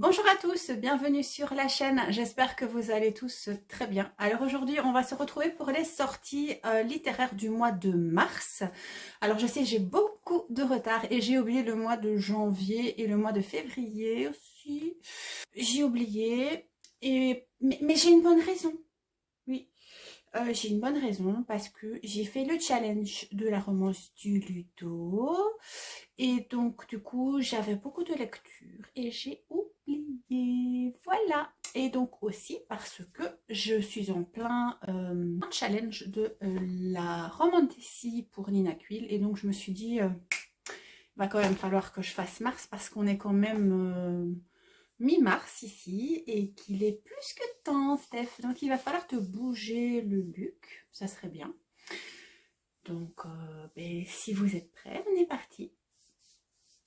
Bonjour à tous, bienvenue sur la chaîne, j'espère que vous allez tous très bien. Alors aujourd'hui on va se retrouver pour les sorties littéraires du mois de mars. Alors je sais j'ai beaucoup de retard et j'ai oublié le mois de janvier et le mois de février aussi. J'ai oublié, mais j'ai une bonne raison, oui. J'ai une bonne raison parce que j'ai fait le challenge de la romance du Ludo et donc du coup j'avais beaucoup de lecture et j'ai oublié, voilà. Et donc aussi parce que je suis en plein challenge de la romantasy pour Nina Quill et donc je me suis dit va quand même falloir que je fasse mars parce qu'on est quand même mi-mars ici et qu'il est plus que temps, Steph. Donc il va falloir te bouger le Luc, ça serait bien. Donc si vous êtes prêts, on est parti.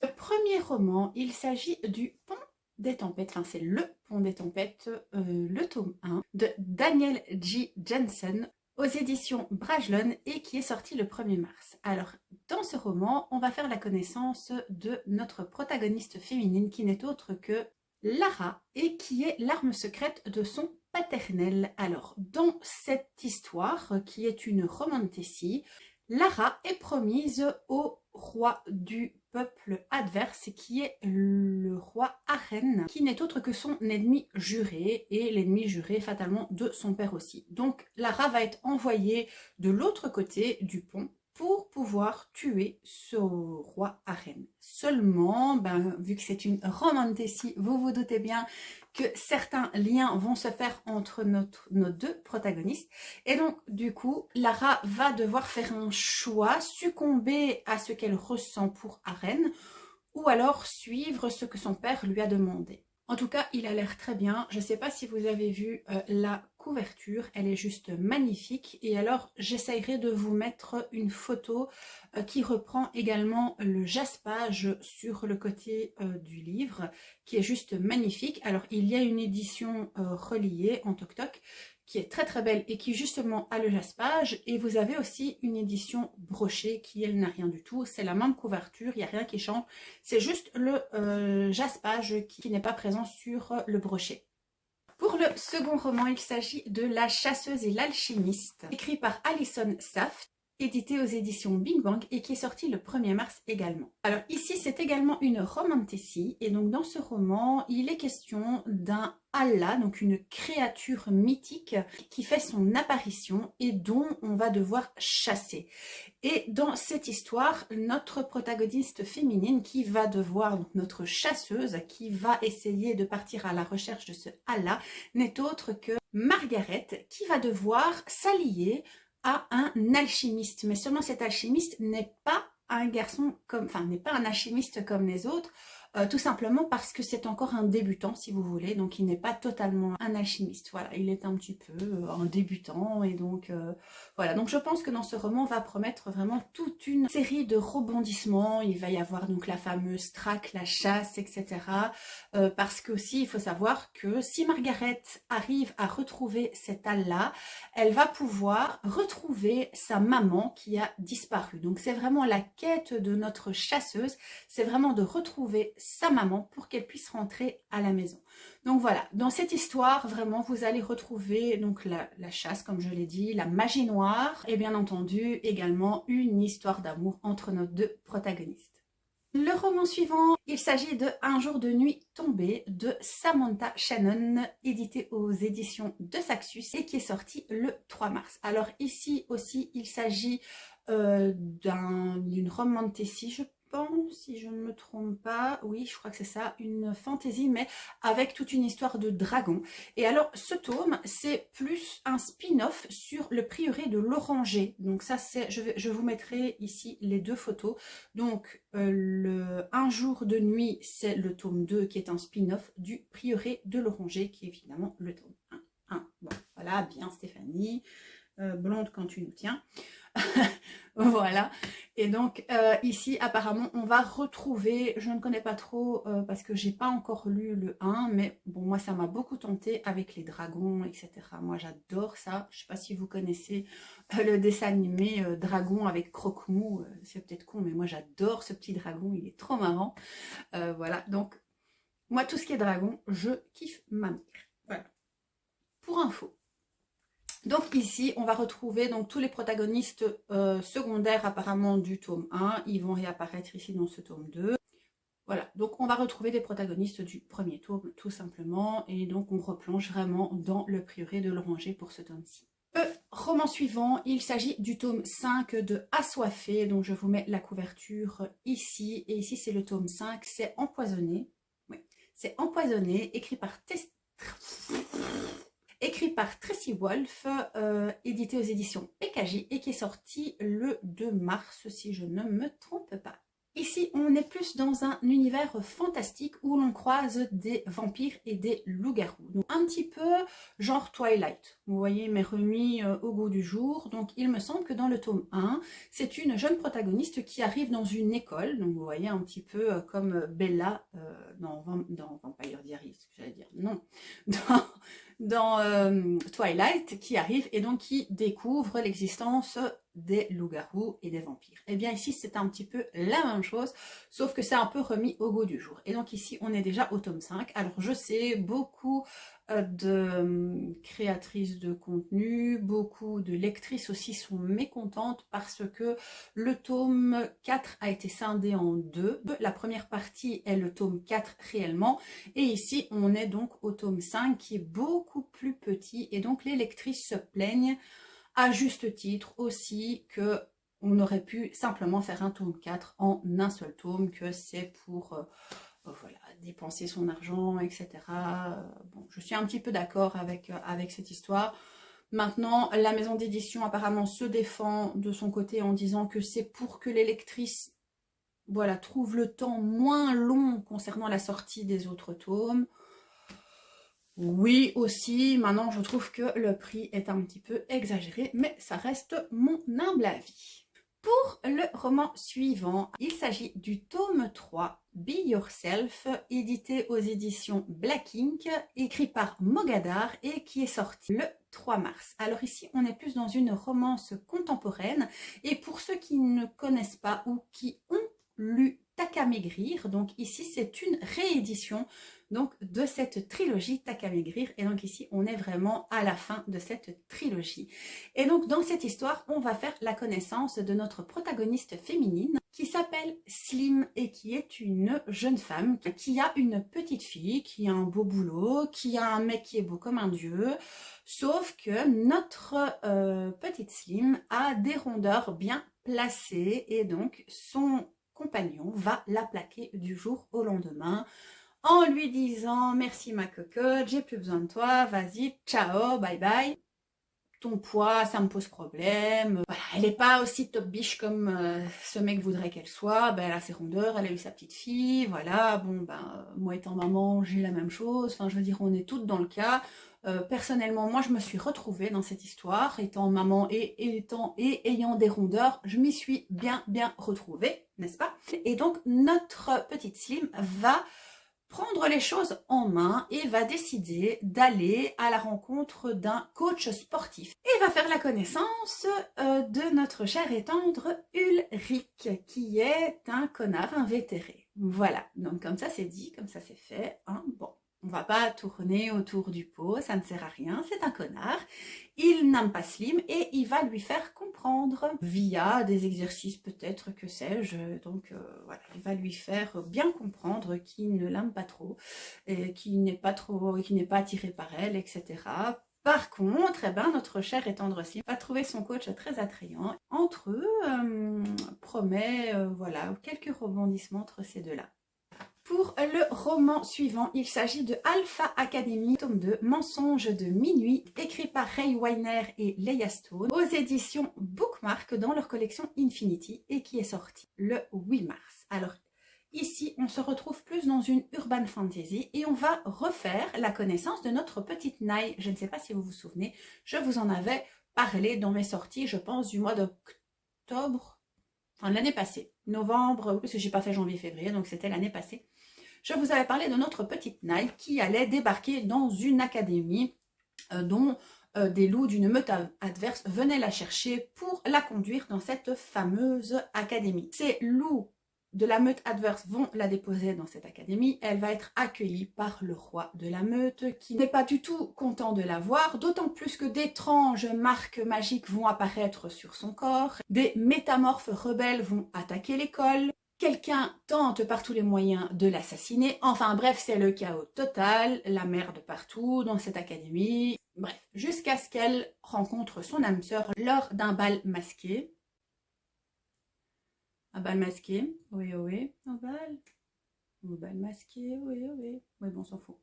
Le premier roman, il s'agit du Pont des Tempêtes, enfin c'est le Pont des Tempêtes, le tome 1 de Daniel G. Jensen aux éditions Brajlon et qui est sorti le 1er mars. Alors dans ce roman, on va faire la connaissance de notre protagoniste féminine qui n'est autre que Lara et qui est l'arme secrète de son paternel. Alors dans cette histoire qui est une romantasy, Lara est promise au roi du peuple adverse qui est le roi Arène, qui n'est autre que son ennemi juré et l'ennemi juré fatalement de son père aussi. Donc Lara va être envoyée de l'autre côté du pont pour pouvoir tuer ce roi Arène. Seulement, vu que c'est une romantasy, vous vous doutez bien que certains liens vont se faire entre nos deux protagonistes. Et donc, du coup, Lara va devoir faire un choix, succomber à ce qu'elle ressent pour Arène, ou alors suivre ce que son père lui a demandé. En tout cas, il a l'air très bien. Je ne sais pas si vous avez vu la couverture, elle est juste magnifique. Et alors, j'essayerai de vous mettre une photo qui reprend également le jaspage sur le côté du livre, qui est juste magnifique. Alors, il y a une édition reliée en toc-toc, qui est très très belle et qui justement a le jaspage, et vous avez aussi une édition brochée qui elle n'a rien du tout, c'est la même couverture, il n'y a rien qui change, c'est juste le jaspage qui n'est pas présent sur le brochet. Pour le second roman, il s'agit de La chasseuse et l'alchimiste, écrit par Alison Saft, édité aux éditions Big Bang et qui est sorti le 1er mars également. Alors ici c'est également une romantasy et donc dans ce roman il est question d'un Allah, donc une créature mythique qui fait son apparition et dont on va devoir chasser. Et dans cette histoire, notre protagoniste féminine qui va devoir, donc notre chasseuse qui va essayer de partir à la recherche de ce Allah, n'est autre que Margaret qui va devoir s'allier à un alchimiste, mais seulement cet alchimiste n'est pas un garçon comme, enfin n'est pas un alchimiste comme les autres, tout simplement parce que c'est encore un débutant si vous voulez, donc il n'est pas totalement un alchimiste, voilà, il est un petit peu un débutant et donc voilà, donc je pense que dans ce roman on va promettre vraiment toute une série de rebondissements, il va y avoir donc la fameuse traque, la chasse, etc. Parce que aussi il faut savoir que si Margaret arrive à retrouver cet Allah, elle va pouvoir retrouver sa maman qui a disparu, donc c'est vraiment la quête de notre chasseuse, c'est vraiment de retrouver sa maman pour qu'elle puisse rentrer à la maison. Donc voilà, dans cette histoire, vraiment, vous allez retrouver donc la chasse, comme je l'ai dit, la magie noire et bien entendu également une histoire d'amour entre nos deux protagonistes. Le roman suivant, il s'agit de Un jour de nuit tombé de Samantha Shannon, édité aux éditions de Saxus et qui est sorti le 3 mars. Alors ici aussi, il s'agit d'une romantasy, je pense, si je ne me trompe pas, oui je crois que c'est ça, une fantaisie mais avec toute une histoire de dragon. Et alors ce tome c'est plus un spin-off sur le prieuré de l'Oranger, donc ça c'est, je vous mettrai ici les deux photos. Donc le Un jour de nuit c'est le tome 2 qui est un spin-off du prieuré de l'Oranger qui est évidemment le tome 1. Bon voilà, bien Stéphanie, blonde quand tu nous tiens. Voilà, et donc ici apparemment on va retrouver, je ne connais pas trop parce que j'ai pas encore lu le 1, mais bon moi ça m'a beaucoup tenté avec les dragons etc, moi j'adore ça. Je sais pas si vous connaissez le dessin animé Dragon avec Croque-Mou, c'est peut-être con mais moi j'adore ce petit dragon, il est trop marrant. Voilà, donc Moi, tout ce qui est dragon, je kiffe ma mère. Voilà. Pour info. Donc ici, on va retrouver donc tous les protagonistes secondaires apparemment du tome 1. Ils vont réapparaître ici dans ce tome 2. Voilà, donc on va retrouver des protagonistes du premier tome tout simplement. Et donc on replonge vraiment dans le prieuré de l'Oranger pour ce tome-ci. Roman suivant, il s'agit du tome 5 de Assoiffé. Donc je vous mets la couverture ici. Et ici c'est le tome 5, c'est Empoisonné. Oui, c'est Empoisonné, écrit par Tracy Wolff, édité aux éditions PKJ et qui est sorti le 2 mars si je ne me trompe pas. Ici, on est plus dans un univers fantastique où l'on croise des vampires et des loups-garous. Donc un petit peu genre Twilight, vous voyez, mais remis au goût du jour. Donc il me semble que dans le tome 1, c'est une jeune protagoniste qui arrive dans une école. Donc vous voyez un petit peu comme Bella dans Vampire Diaries, ce que j'allais dire, non, dans Twilight, qui arrive et donc qui découvre l'existence des loups-garous et des vampires. Et bien ici c'est un petit peu la même chose, sauf que c'est un peu remis au goût du jour. Et donc ici on est déjà au tome 5. Alors je sais, beaucoup de créatrices de contenu, beaucoup de lectrices aussi sont mécontentes parce que le tome 4 a été scindé en deux. La première partie est le tome 4 réellement, et ici on est donc au tome 5 qui est beaucoup plus petit, et donc les lectrices se plaignent à juste titre aussi que on aurait pu simplement faire un tome 4 en un seul tome, que c'est pour voilà, dépenser son argent, etc. Bon, je suis un petit peu d'accord avec cette histoire. Maintenant, la maison d'édition apparemment se défend de son côté en disant que c'est pour que les lectrices, voilà, trouvent le temps moins long concernant la sortie des autres tomes. Oui aussi, maintenant je trouve que le prix est un petit peu exagéré, mais ça reste mon humble avis. Pour le roman suivant, il s'agit du tome 3, Be Yourself, édité aux éditions Black Ink, écrit par Mogadar et qui est sorti le 3 mars. Alors ici, on est plus dans une romance contemporaine, et pour ceux qui ne connaissent pas ou qui ont lu Taka Maigrir, donc ici c'est une réédition donc de cette trilogie Taka Maigrir, et donc ici on est vraiment à la fin de cette trilogie. Et donc dans cette histoire, on va faire la connaissance de notre protagoniste féminine qui s'appelle Slim et qui est une jeune femme qui a une petite fille, qui a un beau boulot, qui a un mec qui est beau comme un dieu, sauf que notre petite Slim a des rondeurs bien placées, et donc son compagnon va la plaquer du jour au lendemain en lui disant: merci ma cocotte, j'ai plus besoin de toi, vas-y, ciao, bye bye, ton poids ça me pose problème. Voilà, elle n'est pas aussi top biche comme ce mec voudrait qu'elle soit. Ben, elle a ses rondeurs, elle a eu sa petite fille, voilà. Bon ben moi étant maman j'ai la même chose, enfin je veux dire on est toutes dans le cas. Personnellement, moi je me suis retrouvée dans cette histoire, étant maman et ayant des rondeurs, je m'y suis bien retrouvée, n'est-ce pas? Et donc notre petite Slim va prendre les choses en main et va décider d'aller à la rencontre d'un coach sportif et va faire la connaissance de notre cher et tendre Ulrich, qui est un connard invétéré. Voilà, donc comme ça c'est dit, comme ça c'est fait, hein. Bon, on va pas tourner autour du pot, ça ne sert à rien, c'est un connard. Il n'aime pas Slim et il va lui faire comprendre via des exercices peut-être, que sais-je. Donc voilà, il va lui faire bien comprendre qu'il ne l'aime pas trop, qu'il n'est pas attiré par elle, etc. Par contre, eh ben, notre cher et tendre Slim va trouver son coach très attrayant. Entre eux, promet voilà, quelques rebondissements entre ces deux-là. Pour le roman suivant, il s'agit de Alpha Academy, tome 2, Mensonges de minuit, écrit par Ray Weiner et Leia Stone, aux éditions Bookmark dans leur collection Infinity, et qui est sorti le 8 mars. Alors ici, on se retrouve plus dans une urban fantasy et on va refaire la connaissance de notre petite Nai. Je ne sais pas si vous vous souvenez, je vous en avais parlé dans mes sorties, je pense, du mois d'octobre, enfin l'année passée, novembre, parce que j'ai pas fait janvier-février, donc c'était l'année passée. Je vous avais parlé de notre petite Nai qui allait débarquer dans une académie dont des loups d'une meute adverse venaient la chercher pour la conduire dans cette fameuse académie. Ces loups de la meute adverse vont la déposer dans cette académie, elle va être accueillie par le roi de la meute qui n'est pas du tout content de la voir, d'autant plus que d'étranges marques magiques vont apparaître sur son corps, des métamorphes rebelles vont attaquer l'école, quelqu'un tente par tous les moyens de l'assassiner, enfin bref, c'est le chaos total, la merde partout dans cette académie, bref, jusqu'à ce qu'elle rencontre son âme sœur lors d'un bal masqué. Un bal masqué, oui, oui, un bal masqué, oui, oui, oui, bon, on s'en fout.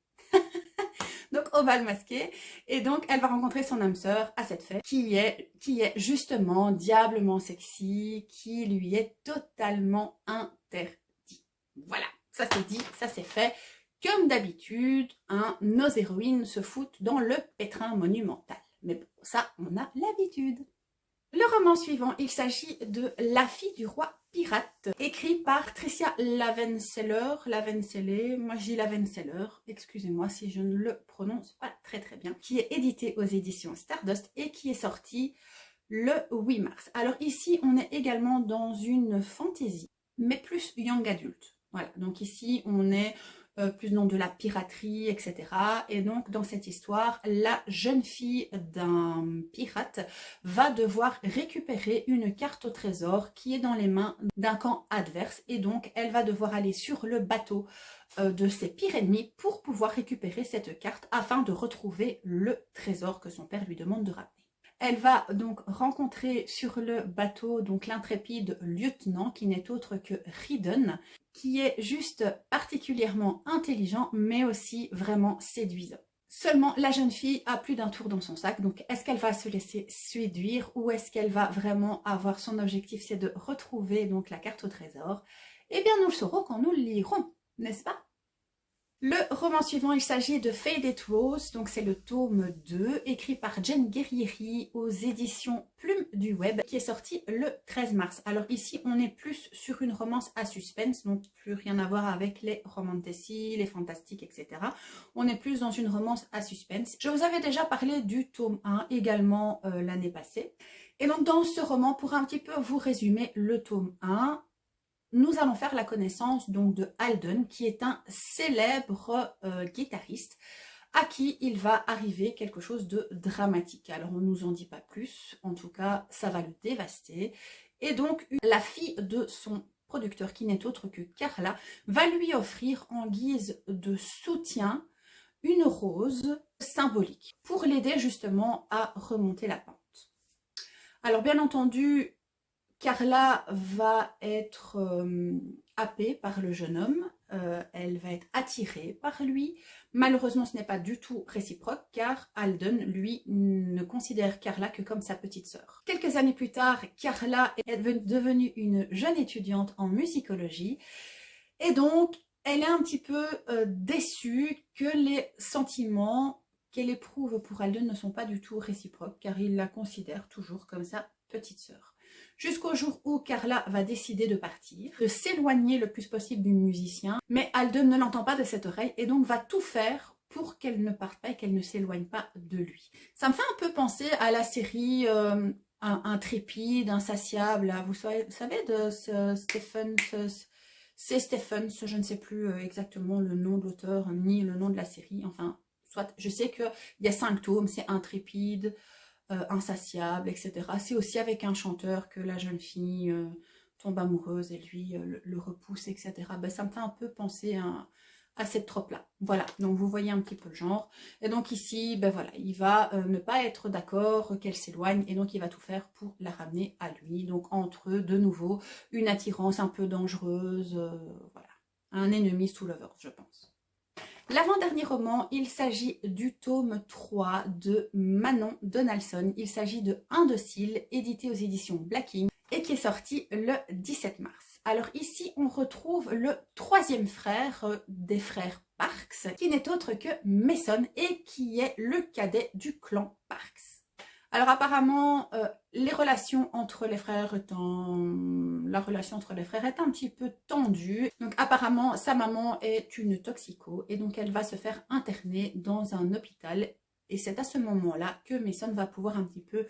Donc, au bal masqué, et donc, elle va rencontrer son âme sœur à cette fête, qui est justement diablement sexy, qui lui est totalement interdit. Voilà, ça c'est dit, ça c'est fait. Comme d'habitude, nos héroïnes se foutent dans le pétrin monumental. Mais bon, ça, on a l'habitude. Le roman suivant, il s'agit de La fille du roi pirate, écrit par Tricia Lavenseller, moi je dis Lavenseller, excusez-moi si je ne le prononce pas très bien, qui est édité aux éditions Stardust et qui est sorti le 8 mars. Alors ici, on est également dans une fantasy, mais plus young adulte. Voilà, donc ici, on est plus dans de la piraterie, etc. Et donc, dans cette histoire, la jeune fille d'un pirate va devoir récupérer une carte au trésor qui est dans les mains d'un camp adverse. Et donc, elle va devoir aller sur le bateau de ses pires ennemis pour pouvoir récupérer cette carte afin de retrouver le trésor que son père lui demande de ramener. Elle va donc rencontrer sur le bateau donc l'intrépide lieutenant qui n'est autre que Ridden, qui est juste particulièrement intelligent mais aussi vraiment séduisant. Seulement, la jeune fille a plus d'un tour dans son sac, donc est-ce qu'elle va se laisser séduire ou est-ce qu'elle va vraiment avoir son objectif, c'est de retrouver donc la carte au trésor? Eh bien, nous le saurons quand nous le lirons, n'est-ce pas? Le roman suivant, il s'agit de Faded Rose, donc c'est le tome 2, écrit par Jen Guerrieri aux éditions Plume du Web, qui est sorti le 13 mars. Alors ici, on est plus sur une romance à suspense, donc plus rien à voir avec les romantasy, les fantastiques, etc. On est plus dans une romance à suspense. Je vous avais déjà parlé du tome 1 également l'année passée. Et donc dans ce roman, pour un petit peu vous résumer le tome 1, nous allons faire la connaissance donc de Alden, qui est un célèbre guitariste à qui il va arriver quelque chose de dramatique. Alors on ne nous en dit pas plus, en tout cas ça va le dévaster. Et donc la fille de son producteur, qui n'est autre que Carla, va lui offrir en guise de soutien une rose symbolique pour l'aider justement à remonter la pente. Alors bien entendu, Carla va être happée par le jeune homme, elle va être attirée par lui. Malheureusement, ce n'est pas du tout réciproque car Alden, lui, ne considère Carla que comme sa petite sœur. Quelques années plus tard, Carla est devenue une jeune étudiante en musicologie et donc elle est un petit peu déçue que les sentiments qu'elle éprouve pour Alden ne sont pas du tout réciproques car il la considère toujours comme sa petite sœur. Jusqu'au jour où Carla va décider de partir, de s'éloigner le plus possible du musicien, mais Alden ne l'entend pas de cette oreille et donc va tout faire pour qu'elle ne parte pas et qu'elle ne s'éloigne pas de lui. Ça me fait un peu penser à la série Intrépide, Insatiable, vous savez de Stephen, c'est Stephen, je ne sais plus exactement le nom de l'auteur ni le nom de la série, enfin, soit je sais qu'il y a 5 tomes, c'est Intrépide, Insatiable, etc. C'est aussi avec un chanteur que la jeune fille tombe amoureuse et lui le repousse, etc. Ben, ça me fait un peu penser à cette trope-là. Voilà, donc vous voyez un petit peu le genre. Et donc ici, ben voilà, il va ne pas être d'accord qu'elle s'éloigne et donc il va tout faire pour la ramener à lui. Donc entre eux, de nouveau, une attirance un peu dangereuse, voilà. Un enemies to lovers, je pense. L'avant-dernier roman, il s'agit du tome 3 de Manon Donaldson. Il s'agit de Indocile, édité aux éditions Blacking et qui est sorti le 17 mars. Alors ici, on retrouve le troisième frère des frères Parks, qui n'est autre que Mason et qui est le cadet du clan Parks. Alors apparemment, la relation entre les frères est un petit peu tendue. Donc apparemment, sa maman est une toxico et donc elle va se faire interner dans un hôpital. Et c'est à ce moment-là que Mason va pouvoir un petit peu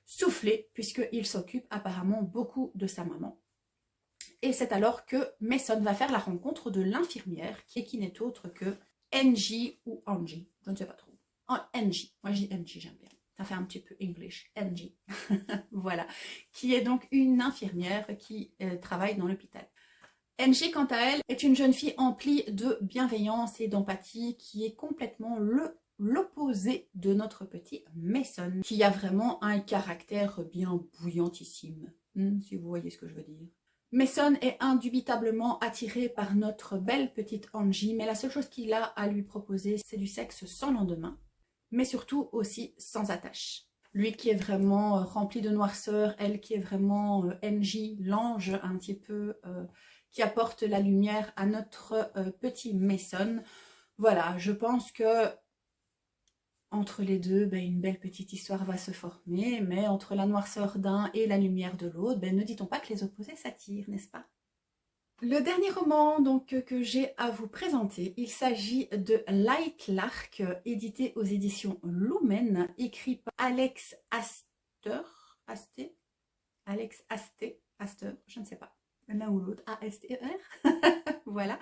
souffler puisqu'il s'occupe apparemment beaucoup de sa maman. Et c'est alors que Mason va faire la rencontre de l'infirmière qui n'est autre que Angie ou Angie, je ne sais pas trop. Angie, moi je dis Angie, j'aime bien. Ça fait un petit peu English, Angie. Voilà, qui est donc une infirmière qui travaille dans l'hôpital. Angie, quant à elle, est une jeune fille emplie de bienveillance et d'empathie qui est complètement l'opposé de notre petit Mason, qui a vraiment un caractère bien bouillantissime, si vous voyez ce que je veux dire. Mason est indubitablement attiré par notre belle petite Angie, mais la seule chose qu'il a à lui proposer, c'est du sexe sans lendemain, mais surtout aussi sans attache. Lui qui est vraiment rempli de noirceur, elle qui est vraiment Angie, l'ange un petit peu qui apporte la lumière à notre petit Mason. Voilà, je pense que entre les deux, ben, une belle petite histoire va se former, mais entre la noirceur d'un et la lumière de l'autre, ben, ne dit-on pas que les opposés s'attirent, n'est-ce pas? Le dernier roman donc, que j'ai à vous présenter, il s'agit de Light Lark, édité aux éditions Lumen, écrit par Alex Aster, je ne sais pas, l'un ou l'autre, A-S-T-E-R, voilà,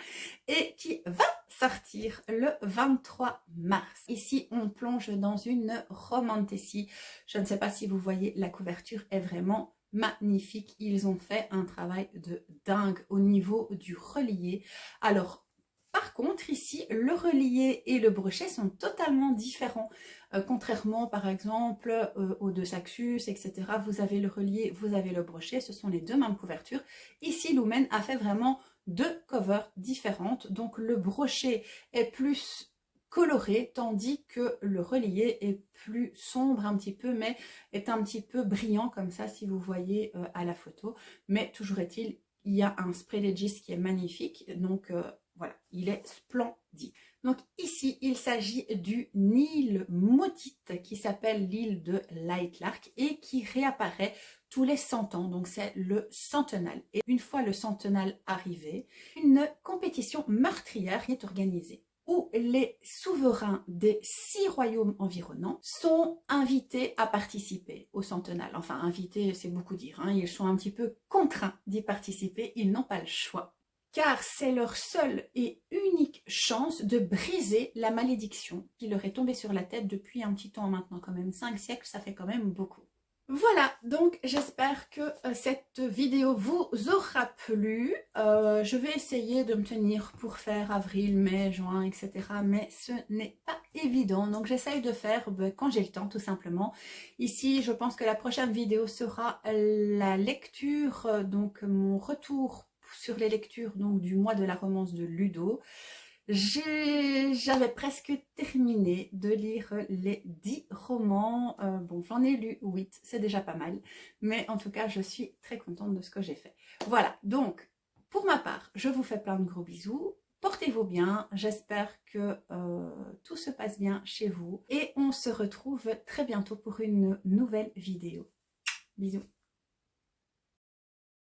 et qui va sortir le 23 mars. Ici, on plonge dans une romantasy. Je ne sais pas si vous voyez, la couverture est vraiment magnifique. Ils ont fait un travail de dingue au niveau du relié. Alors, par contre, ici, le relié et le brochet sont totalement différents. Contrairement, par exemple, aux deux Saxus, etc. Vous avez le relié, vous avez le brochet. Ce sont les deux mêmes couvertures. Ici, Lumen a fait vraiment deux covers différentes. Donc, le brochet est plus coloré, tandis que le relié est plus sombre un petit peu, mais est un petit peu brillant comme ça, si vous voyez à la photo. Mais toujours est-il, il y a un spray Legis qui est magnifique, donc voilà, il est splendide. Donc ici, il s'agit d'une île maudite qui s'appelle l'île de Light Lark et qui réapparaît tous les 100 ans, donc c'est le centenal. Et une fois le centenal arrivé, une compétition meurtrière est organisée, où les souverains des 6 royaumes environnants sont invités à participer au centenal. Enfin, invités, c'est beaucoup dire, hein. Ils sont un petit peu contraints d'y participer, ils n'ont pas le choix. Car c'est leur seule et unique chance de briser la malédiction qui leur est tombée sur la tête depuis un petit temps maintenant, quand même 5 siècles, ça fait quand même beaucoup. Voilà, donc j'espère que cette vidéo vous aura plu. Je vais essayer de me tenir pour faire avril, mai, juin, etc. Mais ce n'est pas évident, donc j'essaye de faire quand j'ai le temps tout simplement. Ici, je pense que la prochaine vidéo sera la lecture, donc mon retour sur les lectures donc, du mois de la romance de Ludo. J'avais presque terminé de lire les 10 romans. Bon, j'en ai lu 8, c'est déjà pas mal. Mais en tout cas, je suis très contente de ce que j'ai fait. Voilà, donc, pour ma part, je vous fais plein de gros bisous. Portez-vous bien, j'espère que tout se passe bien chez vous. Et on se retrouve très bientôt pour une nouvelle vidéo. Bisous.